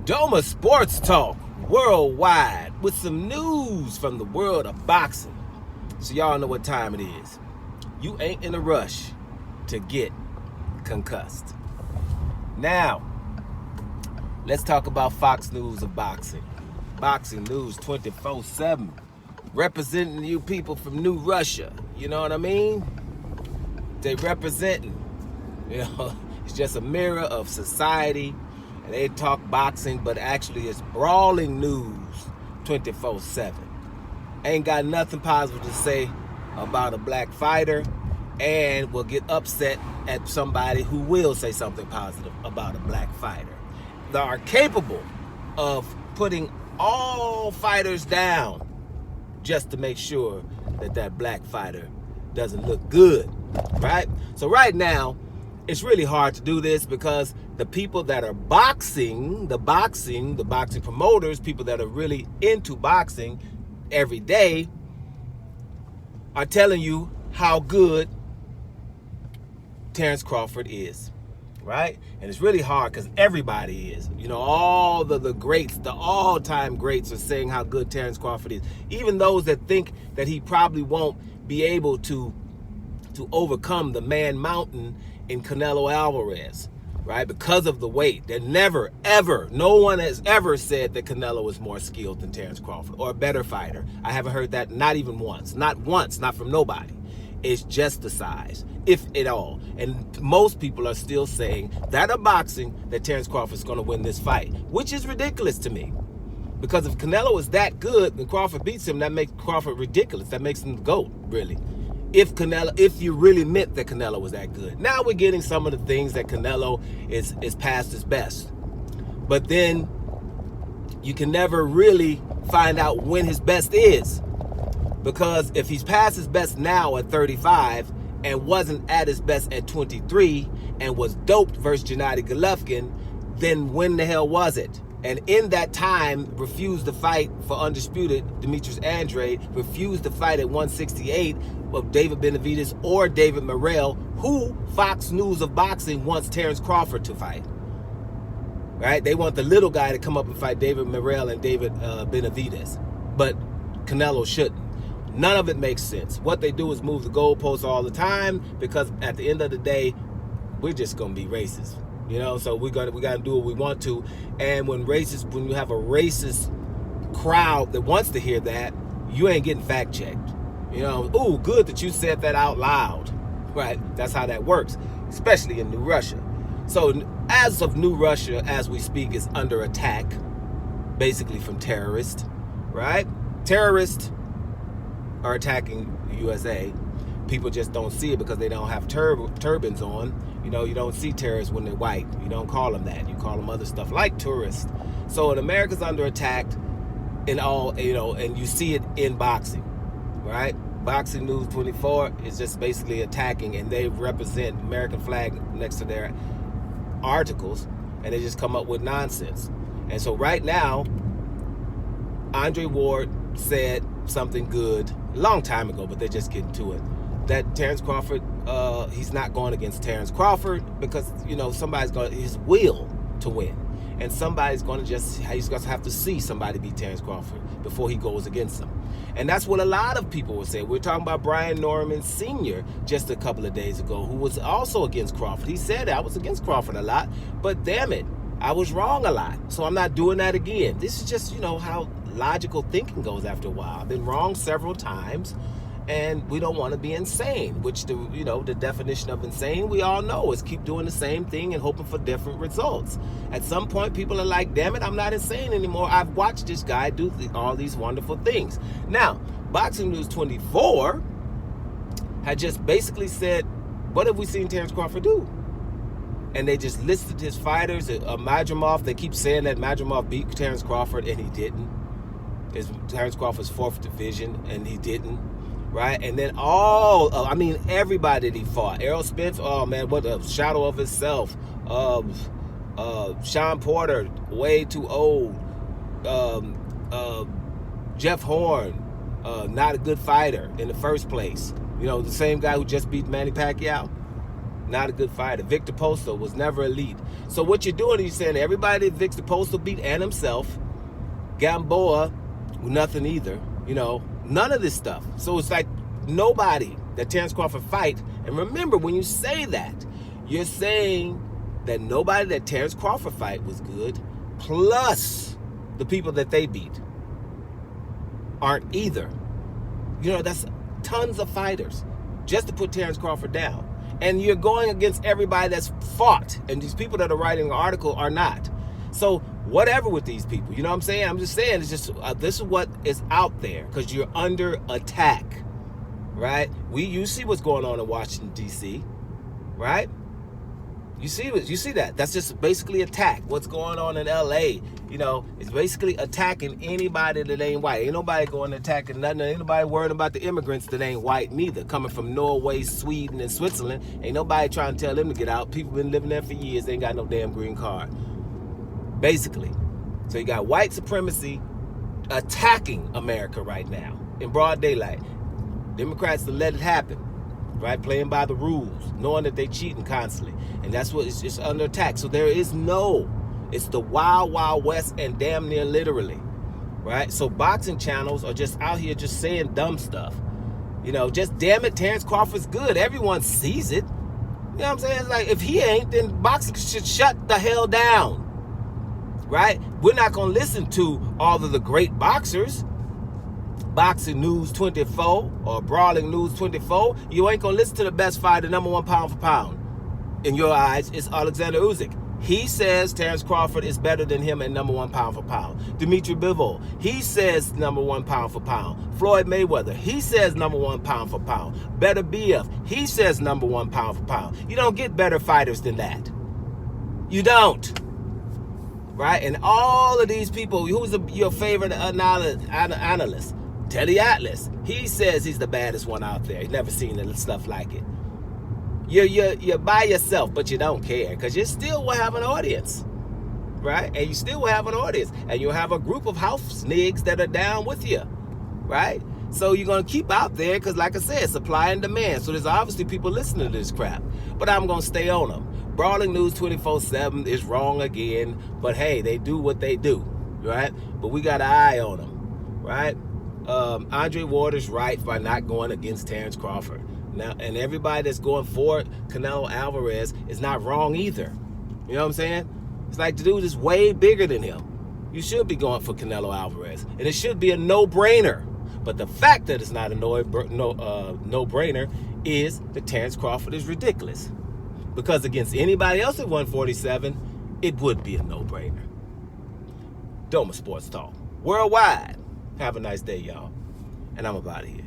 Doma Sports Talk worldwide with some news from the world of boxing. So y'all know what time it is. You ain't in a rush to get concussed. Now, let's talk about Fox News of boxing. Boxing News 24/7. Representing you people from New Russia. You know what I mean? They representing. You know, it's just a mirror of society. And they talk boxing, but actually it's Brawling News 24/7. Ain't got nothing positive to say about a black fighter, and will get upset at somebody who will say something positive about a black fighter. They are capable of putting all fighters down just to make sure that that black fighter doesn't look good, right? So right now, it's really hard to do this because the people that are boxing, the boxing promoters, people that are really into boxing every day are telling you how good Terence Crawford is, right? And it's really hard because everybody is. You know, all the greats, the all-time greats are saying how good Terence Crawford is. Even those that think that he probably won't be able to overcome the man mountain in Canelo Alvarez, right? Because of the weight. They never, ever, no one has ever said that Canelo is more skilled than Terence Crawford or a better fighter. I haven't heard that not even once. Not once, not from nobody. It's just the size, if at all. And most people are still saying that are boxing that Terence Crawford's going to win this fight, which is ridiculous to me. Because if Canelo is that good and Crawford beats him, that makes Crawford ridiculous. That makes him the GOAT, really. If you really meant that Canelo was that good. Now we're getting some of the things that Canelo is past his best. But then you can never really find out when his best is. Because if he's past his best now at 35 and wasn't at his best at 23 and was doped versus Gennady Golovkin, then when the hell was it? And in that time, refused to fight for undisputed, Demetrius Andrade, refused to fight at 168 of David Benavidez or David Morrell, who Fox News of Boxing wants Terence Crawford to fight. Right? They want the little guy to come up and fight David Morrell and David Benavidez. But Canelo shouldn't. None of it makes sense. What they do is move the goalposts all the time because at the end of the day, we're just going to be racist. You know, so we got to do what we want to. And when you have a racist crowd that wants to hear that, you ain't getting fact checked. You know, ooh, good that you said that out loud. Right? That's how that works, especially in New Russia. So as of New Russia, as we speak, is under attack, basically from terrorists, right? Terrorists are attacking the USA. People just don't see it because they don't have turbans on. You know, you don't see terrorists when they're white. You don't call them that. You call them other stuff like tourists. So America's under attack in all, you know, and you see it in boxing, right? Boxing News 24 is just basically attacking, and they represent American flag next to their articles, and they just come up with nonsense. And so right now, Andre Ward said something good a long time ago, but they're just getting to it. That Terence Crawford, he's not going against Terence Crawford because, you know, somebody's going his will to win. And somebody's going to he's going to have to see somebody beat Terence Crawford before he goes against him. And that's what a lot of people would say. We're talking about Brian Norman Sr. just a couple of days ago, who was also against Crawford. He said, I was against Crawford a lot, but damn it, I was wrong a lot. So I'm not doing that again. This is just, you know, how logical thinking goes after a while. I've been wrong several times. And we don't want to be insane, which the definition of insane, we all know, is keep doing the same thing and hoping for different results. At some point, people are like, damn it, I'm not insane anymore. I've watched this guy do all these wonderful things. Now, Boxing News 24 had just basically said, what have we seen Terence Crawford do? And they just listed his fighters. Madrimov, they keep saying that Madrimov beat Terence Crawford, and he didn't. It's Terence Crawford's 4th division, and he didn't. Right? And then everybody that he fought. Errol Spence, oh man, what a shadow of himself. Sean Porter, way too old. Jeff Horn, not a good fighter in the first place. You know, the same guy who just beat Manny Pacquiao. not a good fighter. Victor Postal was never elite. So what you're doing is you're saying everybody that Victor Postal beat and himself, Gamboa, nothing either. You know, none of this stuff. So it's like nobody that Terence Crawford fight. And remember, when you say that, you're saying that nobody that Terence Crawford fight was good, plus the people that they beat aren't either. You know, that's tons of fighters just to put Terence Crawford down. And you're going against everybody that's fought, and these people that are writing the article are not. So whatever with these people, you know what I'm saying? I'm just saying, it's just this is what is out there, because you're under attack, right? You see what's going on in Washington D.C., right? You see that? That's just basically attack. What's going on in L.A., you know, it's basically attacking anybody that ain't white. Ain't nobody going to attacking nothing. Ain't nobody worrying about the immigrants that ain't white neither. Coming from Norway, Sweden, and Switzerland. Ain't nobody trying to tell them to get out. People been living there for years. They ain't got no damn green card. Basically. So you got white supremacy attacking America right now in broad daylight. Democrats to let it happen. Right, playing by the rules, knowing that they cheating constantly, and that's what it's under attack. So there is it's the wild, wild west, and damn near literally, right? So boxing channels are just out here just saying dumb stuff, you know. Just damn it, Terence Crawford's good. Everyone sees it. You know what I'm saying? It's like if he ain't, then boxing should shut the hell down, right? We're not gonna listen to all of the great boxers. Boxing News 24 or Brawling News 24, you ain't gonna listen to the best fighter, number one pound for pound. In your eyes, it's Alexander Usyk. He says Terence Crawford is better than him at number one pound for pound. Dimitri Bivol, he says number one pound for pound. Floyd Mayweather, he says number one pound for pound. Better BF, he says number one pound for pound. You don't get better fighters than that. You don't. Right? And all of these people, who's your favorite analyst? Teddy Atlas, he says he's the baddest one out there. He's never seen stuff like it. You're by yourself, but you don't care, because you still will have an audience, right? And you still will have an audience, and you'll have a group of house niggas that are down with you, right? So you're gonna keep out there, because like I said, supply and demand. So there's obviously people listening to this crap, but I'm gonna stay on them. Brawling News 24/7 is wrong again, but hey, they do what they do, right? But we got an eye on them, right? Andre Ward is right by not going against Terence Crawford. Now, and everybody that's going for Canelo Alvarez is not wrong either. You know what I'm saying? It's like the dude is way bigger than him. You should be going for Canelo Alvarez, and it should be a no-brainer. But the fact that it's not a no-brainer is that Terence Crawford is ridiculous. Because against anybody else at 147, it would be a no-brainer. Doma Sports Talk. Worldwide. Have a nice day, y'all. And I'm about here.